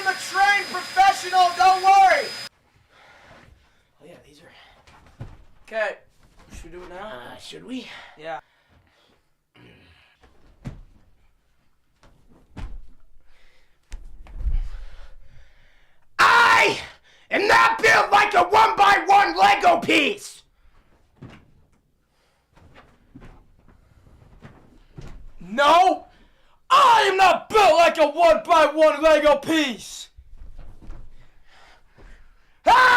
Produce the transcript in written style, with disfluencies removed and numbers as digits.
I'm a trained professional, don't worry! Oh yeah, these are... Okay, should we do it now? Should we? Yeah. I am not built like a 1x1 Lego piece! No! I am not built like a 1x1 Lego piece! I